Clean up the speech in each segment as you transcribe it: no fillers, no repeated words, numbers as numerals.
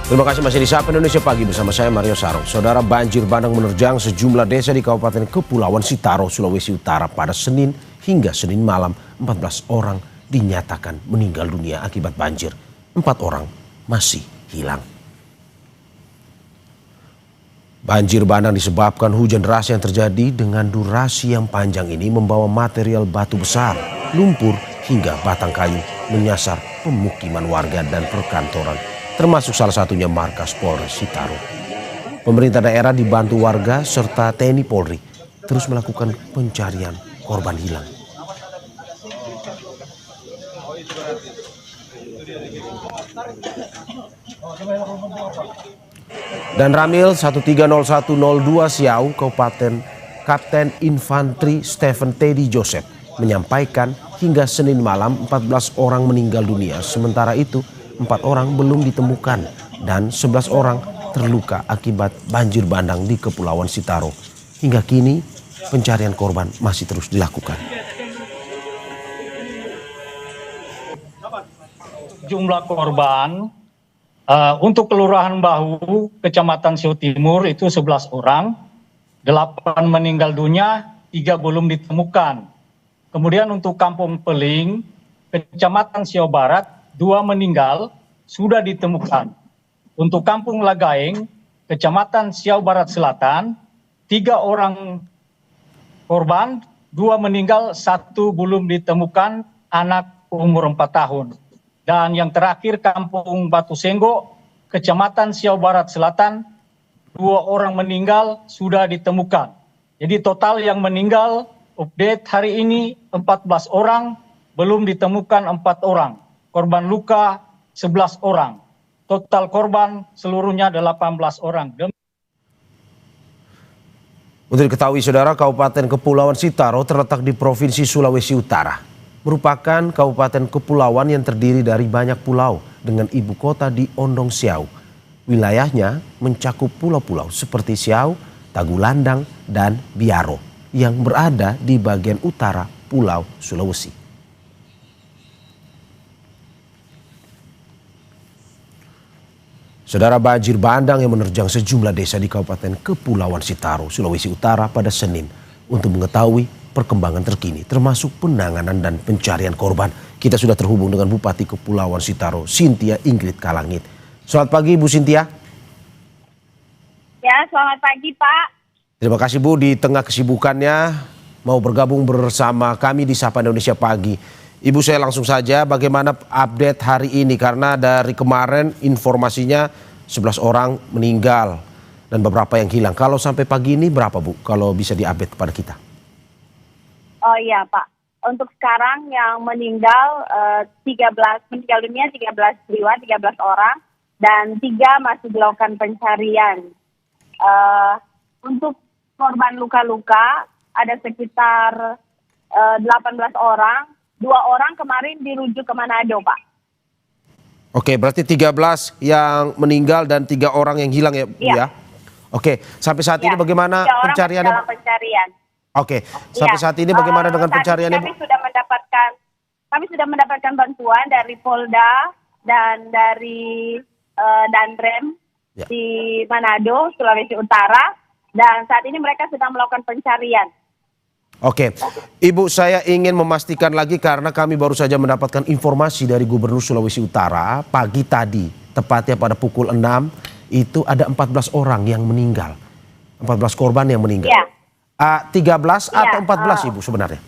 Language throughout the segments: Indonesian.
Terima kasih masih di Sapa Indonesia Pagi bersama saya Mario Sarong. Saudara, banjir bandang menerjang sejumlah desa di Kabupaten Kepulauan Sitaro, Sulawesi Utara pada Senin hingga Senin malam. 14 orang dinyatakan meninggal dunia akibat banjir. 4 orang masih hilang. Banjir bandang disebabkan hujan deras yang terjadi dengan durasi yang panjang ini membawa material batu besar, lumpur hingga batang kayu menyasar pemukiman warga dan perkantoran, termasuk salah satunya markas Polres Sitaro. Pemerintah daerah dibantu warga serta TNI Polri terus melakukan pencarian korban hilang. Dan Ramil 130102 Siau, Kabupaten Kapten Infanteri Stephen Teddy Joseph menyampaikan hingga Senin malam 14 orang meninggal dunia. Sementara itu 4 orang belum ditemukan dan 11 orang terluka akibat banjir bandang di Kepulauan Sitaro. Hingga kini pencarian korban masih terus dilakukan. Jumlah korban untuk Kelurahan Bahu, Kecamatan Siau Timur itu 11 orang, 8 meninggal dunia, 3 belum ditemukan. Kemudian untuk Kampung Peling, Kecamatan Siau Barat, 2 meninggal, sudah ditemukan. Untuk Kampung Lagaeng, Kecamatan Siau Barat Selatan, 3 orang korban, 2 meninggal, 1 belum ditemukan, anak umur 4 tahun. Dan yang terakhir Kampung Batu Senggo, Kecamatan Siau Barat Selatan, 2 orang meninggal sudah ditemukan. Jadi total yang meninggal update hari ini 14 orang, belum ditemukan 4 orang. Korban luka 11 orang. Total korban seluruhnya 18 orang. Untuk diketahui saudara, Kabupaten Kepulauan Sitaro terletak di Provinsi Sulawesi Utara. Merupakan kabupaten kepulauan yang terdiri dari banyak pulau dengan ibu kota di Ondong Siau. Wilayahnya mencakup pulau-pulau seperti Siau, Tagulandang, dan Biaro yang berada di bagian utara Pulau Sulawesi. Saudara, banjir bandang yang menerjang sejumlah desa di Kabupaten Kepulauan Sitaro, Sulawesi Utara pada Senin. Untuk mengetahui perkembangan terkini termasuk penanganan dan pencarian korban, kita sudah terhubung dengan Bupati Kepulauan Sitaro, Cynthia Ingrid Kalangit. Selamat pagi Bu Cynthia. Ya, selamat pagi Pak. Terima kasih Bu, di tengah kesibukannya mau bergabung bersama kami di Sapa Indonesia Pagi. Ibu, saya langsung saja, bagaimana update hari ini, karena dari kemarin informasinya 11 orang meninggal dan beberapa yang hilang. Kalau sampai pagi ini berapa Bu, kalau bisa diupdate kepada kita? Oh iya Pak, untuk sekarang yang meninggal 13 meninggal dunia 13 jiwa, 13 orang, dan 3 masih dilakukan pencarian. Untuk korban luka-luka ada sekitar 18 orang, 2 orang kemarin dirujuk ke Manado Pak. Oke, berarti 13 yang meninggal dan 3 orang yang hilang ya Bu ya? Oke, sampai saat ini bagaimana pencariannya? Dalam pencarian. Oke, sampai saat ini bagaimana dengan pencariannya? Kami sudah mendapatkan bantuan dari Polda dan dari Danrem di Manado, Sulawesi Utara, dan saat ini mereka sedang melakukan pencarian. Oke, Ibu, saya ingin memastikan lagi karena kami baru saja mendapatkan informasi dari Gubernur Sulawesi Utara pagi tadi, tepatnya pada pukul 6, itu ada 14 orang yang meninggal, 14 korban yang meninggal. Ya. 13 atau 14 Ibu sebenarnya?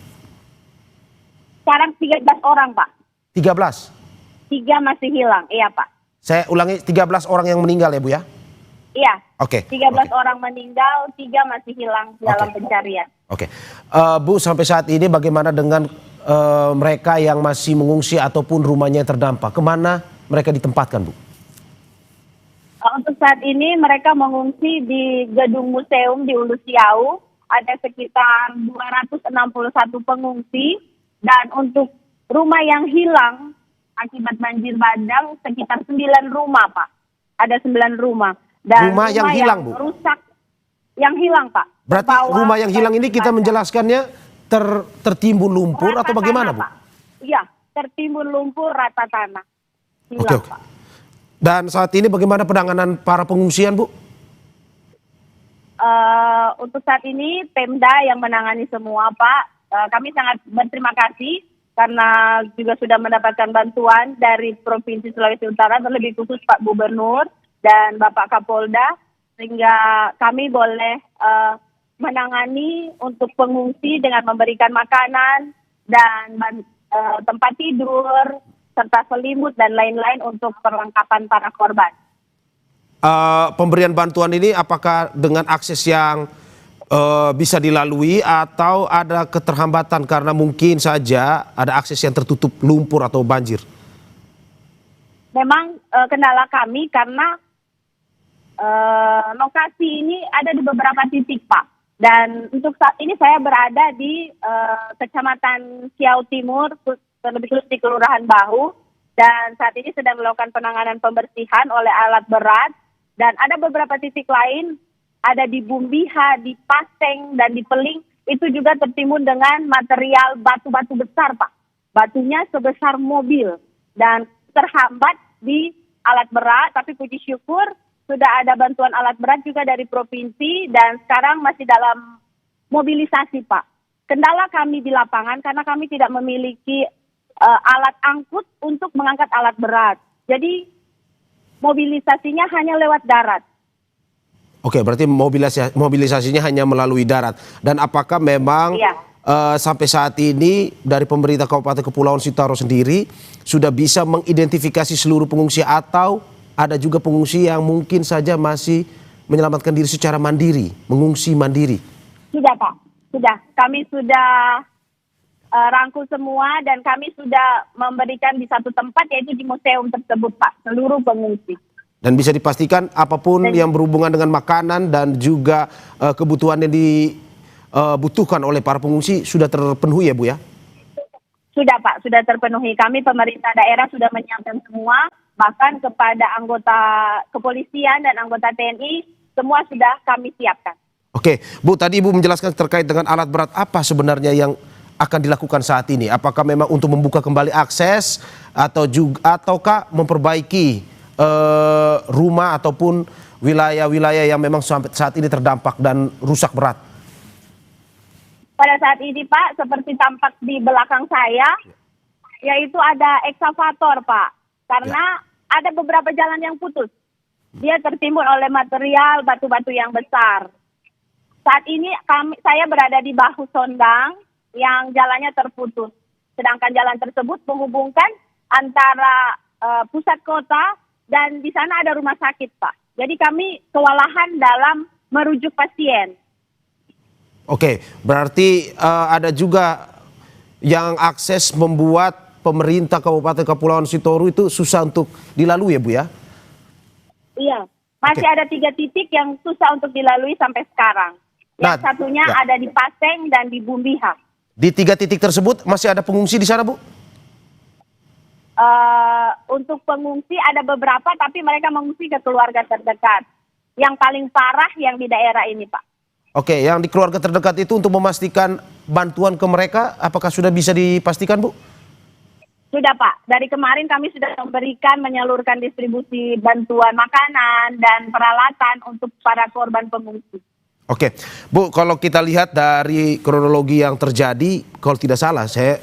Sekarang 13 orang Pak. 13? 3 masih hilang, iya Pak. Saya ulangi, 13 orang yang meninggal ya Bu ya? Iya. Oke. 13 orang meninggal, 3 masih hilang dalam pencarian. Oke. Bu, sampai saat ini bagaimana dengan mereka yang masih mengungsi ataupun rumahnya terdampak? Kemana mereka ditempatkan Bu? Untuk saat ini mereka mengungsi di gedung museum di Ulu Siau. Ada sekitar 261 pengungsi, dan untuk rumah yang hilang akibat banjir bandang sekitar 9 rumah Pak. Ada 9 rumah. Dan rumah yang hilang Bu? Rusak, yang hilang Pak. Berarti rumah yang hilang ini kita menjelaskannya tertimbun lumpur rata atau bagaimana tanah, Bu? Iya, tertimbun lumpur rata tanah. Hilang, Oke. Pak. Dan saat ini bagaimana penanganan para pengungsian, Bu? Untuk saat ini Pemda yang menangani semua, Pak. Kami sangat berterima kasih karena juga sudah mendapatkan bantuan dari Provinsi Sulawesi Utara, terlebih khusus Pak Gubernur dan Bapak Kapolda, sehingga kami boleh menangani untuk pengungsi dengan memberikan makanan dan tempat tidur, serta selimut dan lain-lain untuk perlengkapan para korban. Pemberian bantuan ini apakah dengan akses yang bisa dilalui atau ada keterhambatan karena mungkin saja ada akses yang tertutup lumpur atau banjir? Memang kendala kami karena lokasi ini ada di beberapa titik, Pak. Dan untuk saat ini saya berada di Kecamatan Siau Timur, terlebih khusus di Kelurahan Bahu, dan saat ini sedang melakukan penanganan pembersihan oleh alat berat, dan ada beberapa titik lain, ada di Bumbiha, di Paseng, dan di Peling, itu juga tertimbun dengan material batu-batu besar, Pak. Batunya sebesar mobil, dan terhambat di alat berat, tapi puji syukur sudah ada bantuan alat berat juga dari provinsi, dan sekarang masih dalam mobilisasi, Pak. Kendala kami di lapangan karena kami tidak memiliki alat angkut untuk mengangkat alat berat. Jadi mobilisasinya hanya lewat darat. Oke, berarti mobilisasinya hanya melalui darat. Dan apakah memang sampai saat ini dari pemerintah Kabupaten Kepulauan Sitaro sendiri sudah bisa mengidentifikasi seluruh pengungsi atau ada juga pengungsi yang mungkin saja masih menyelamatkan diri secara mandiri, mengungsi mandiri? Sudah, Pak. Sudah. Kami sudah rangkul semua dan kami sudah memberikan di satu tempat, yaitu di museum tersebut, Pak, seluruh pengungsi. Dan bisa dipastikan apapun yang berhubungan dengan makanan dan juga kebutuhan yang dibutuhkan oleh para pengungsi sudah terpenuhi ya, Bu ya? Sudah, Pak. Sudah terpenuhi. Kami pemerintah daerah sudah menyiapkan semua. Bahkan kepada anggota kepolisian dan anggota TNI, semua sudah kami siapkan. Oke, Bu, tadi Ibu menjelaskan terkait dengan alat berat apa sebenarnya yang akan dilakukan saat ini? Apakah memang untuk membuka kembali akses ataukah memperbaiki rumah ataupun wilayah-wilayah yang memang sampai saat ini terdampak dan rusak berat? Pada saat ini, Pak, seperti tampak di belakang saya, yaitu ada ekskavator, Pak. Karena ada beberapa jalan yang putus. Dia tertimbun oleh material batu-batu yang besar. Saat ini saya berada di Bahu Sondang yang jalannya terputus. Sedangkan jalan tersebut menghubungkan antara pusat kota dan di sana ada rumah sakit, Pak. Jadi kami kewalahan dalam merujuk pasien. Oke, berarti ada juga yang akses membuat pemerintah Kabupaten Kepulauan Sitaro itu susah untuk dilalui ya, Bu ya? Iya, masih ada 3 titik yang susah untuk dilalui sampai sekarang. Yang satunya ada di Paseng dan di Bumbiha. Di 3 titik tersebut masih ada pengungsi di sana, Bu? Untuk pengungsi ada beberapa, tapi mereka mengungsi ke keluarga terdekat. Yang paling parah yang di daerah ini, Pak. Oke, yang di keluarga terdekat itu untuk memastikan bantuan ke mereka, apakah sudah bisa dipastikan, Bu? Sudah, Pak. Dari kemarin kami sudah menyalurkan distribusi bantuan makanan dan peralatan untuk para korban pengungsi. Oke, Bu, kalau kita lihat dari kronologi yang terjadi, kalau tidak salah saya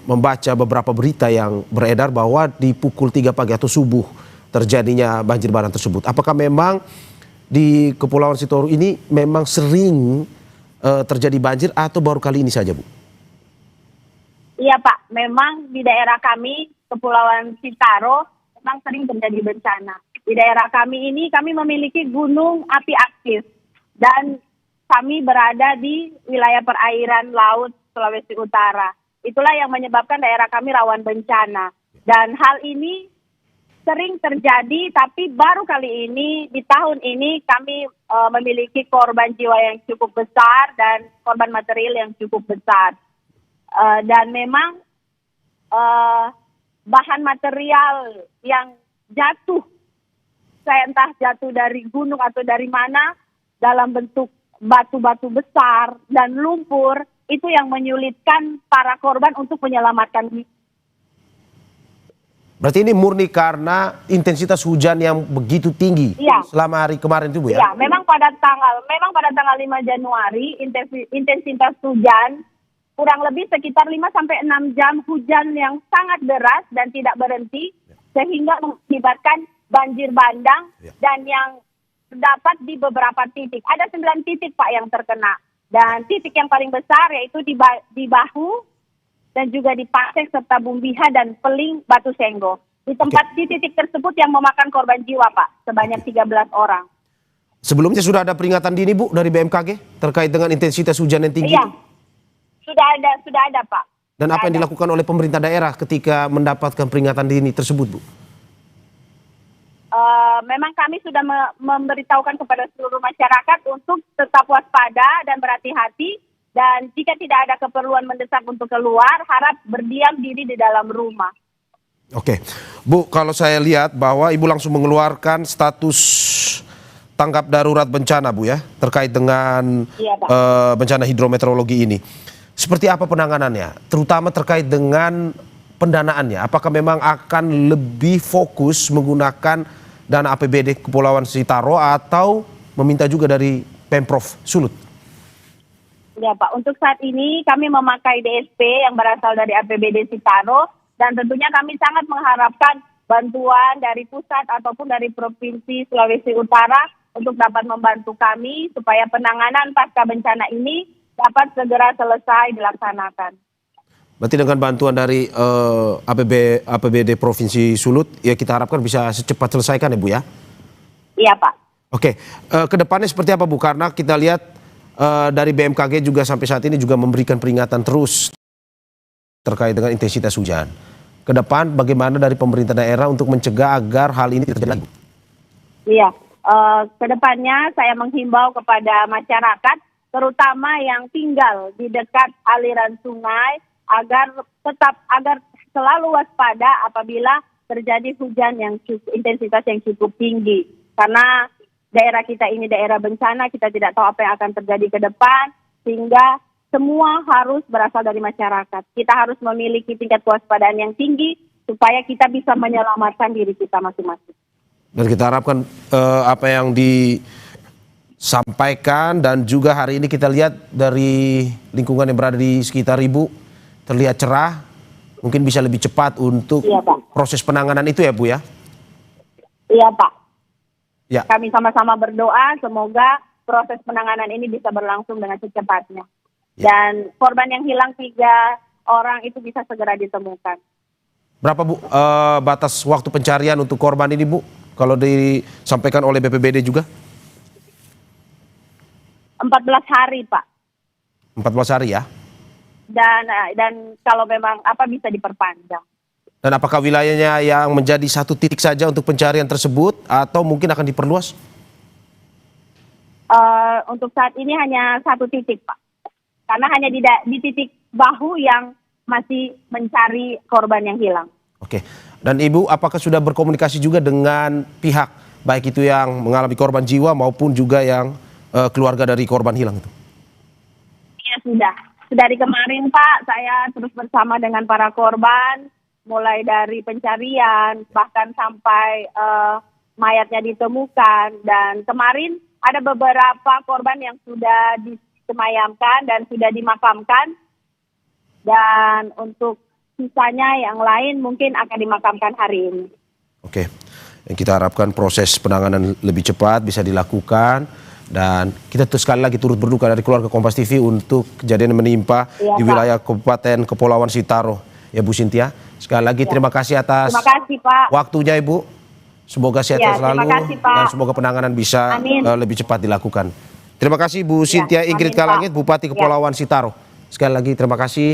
membaca beberapa berita yang beredar bahwa di pukul 3 pagi atau subuh terjadinya banjir bandang tersebut. Apakah memang di Kepulauan Sitaro ini memang sering terjadi banjir atau baru kali ini saja, Bu? Iya, Pak. Memang di daerah kami, Kepulauan Sitaro, memang sering terjadi bencana. Di daerah kami ini, kami memiliki gunung api aktif. Dan kami berada di wilayah perairan laut Sulawesi Utara. Itulah yang menyebabkan daerah kami rawan bencana. Dan hal ini sering terjadi, tapi baru kali ini, di tahun ini, kami memiliki korban jiwa yang cukup besar dan korban material yang cukup besar. Dan memang bahan material yang jatuh, saya entah jatuh dari gunung atau dari mana, dalam bentuk batu-batu besar dan lumpur, itu yang menyulitkan para korban untuk menyelamatkan diri. Berarti ini murni karena intensitas hujan yang begitu tinggi Iya. selama hari kemarin itu, Bu ya? Ya, memang pada tanggal 5 Januari intensitas hujan kurang lebih sekitar 5 sampai 6 jam hujan yang sangat deras dan tidak berhenti sehingga mengakibatkan banjir bandang dan yang terdapat di beberapa titik. Ada 9 titik Pak yang terkena. Dan titik yang paling besar yaitu di Bahu dan juga di Pasek serta Bumbiha dan Peling Batu Senggo. Di titik tersebut yang memakan korban jiwa Pak, sebanyak 13 orang. Sebelumnya sudah ada peringatan dini, Bu, dari BMKG terkait dengan intensitas hujan yang tinggi? Iya, sudah ada Pak. Dan apa yang dilakukan oleh pemerintah daerah ketika mendapatkan peringatan dini tersebut, Bu? Memang kami sudah memberitahukan kepada seluruh masyarakat untuk tetap waspada dan berhati-hati. Dan jika tidak ada keperluan mendesak untuk keluar, harap berdiam diri di dalam rumah. Oke, Bu, kalau saya lihat bahwa Ibu langsung mengeluarkan status tanggap darurat bencana, Bu ya, terkait dengan Iya, Pak. bencana hidrometeorologi ini. Seperti apa penanganannya, terutama terkait dengan pendanaannya? Apakah memang akan lebih fokus menggunakan dana APBD Kepulauan Sitaro atau meminta juga dari Pemprov Sulut? Ya Pak, untuk saat ini kami memakai DSP yang berasal dari APBD Sitaro dan tentunya kami sangat mengharapkan bantuan dari pusat ataupun dari Provinsi Sulawesi Utara untuk dapat membantu kami supaya penanganan pasca bencana ini dapat segera selesai dilaksanakan. Berarti dengan bantuan dari APBD Provinsi Sulut, ya kita harapkan bisa secepat selesaikan ya Bu ya? Iya Pak. Oke, ke depannya seperti apa Bu? Karena kita lihat dari BMKG juga sampai saat ini juga memberikan peringatan terus terkait dengan intensitas hujan. Ke depan bagaimana dari pemerintah daerah untuk mencegah agar hal ini tidak terjadi lagi? Iya, ke depannya saya menghimbau kepada masyarakat, terutama yang tinggal di dekat aliran sungai, agar selalu waspada apabila terjadi hujan yang intensitas yang cukup tinggi. Karena daerah kita ini daerah bencana, kita tidak tahu apa yang akan terjadi ke depan, sehingga semua harus berasal dari masyarakat. Kita harus memiliki tingkat kewaspadaan yang tinggi supaya kita bisa menyelamatkan diri kita masing-masing. Dan kita harapkan apa yang disampaikan dan juga hari ini kita lihat dari lingkungan yang berada di sekitar Ibu terlihat cerah, mungkin bisa lebih cepat untuk proses penanganan itu ya Bu ya? Iya Pak. Ya. Kami sama-sama berdoa semoga proses penanganan ini bisa berlangsung dengan secepatnya. Ya. Dan korban yang hilang 3 orang itu bisa segera ditemukan. Berapa Bu batas waktu pencarian untuk korban ini Bu? Kalau disampaikan oleh BPBD juga? 14 hari Pak. 14 hari ya? Dan kalau memang bisa diperpanjang. Dan apakah wilayahnya yang menjadi satu titik saja untuk pencarian tersebut atau mungkin akan diperluas? Untuk saat ini hanya 1 titik Pak. Karena hanya di titik Bahu yang masih mencari korban yang hilang. Oke. Dan Ibu apakah sudah berkomunikasi juga dengan pihak baik itu yang mengalami korban jiwa maupun juga yang keluarga dari korban hilang itu? Iya sudah. Dari kemarin Pak, saya terus bersama dengan para korban, mulai dari pencarian, bahkan sampai mayatnya ditemukan. Dan kemarin ada beberapa korban yang sudah disemayamkan dan sudah dimakamkan. Dan untuk sisanya yang lain mungkin akan dimakamkan hari ini. Oke, yang kita harapkan proses penanganan lebih cepat bisa dilakukan. Dan kita sekali lagi turut berduka dari keluarga Kompas TV untuk kejadian yang menimpa di wilayah Kabupaten Kepulauan Sitaro. Ya Bu Cynthia, sekali lagi terima kasih atas waktunya Ibu. Semoga sehat selalu dan semoga penanganan bisa lebih cepat dilakukan. Terima kasih Bu Cynthia Ingrid Kalangit, Bupati Kepulauan Sitaro. Sekali lagi terima kasih.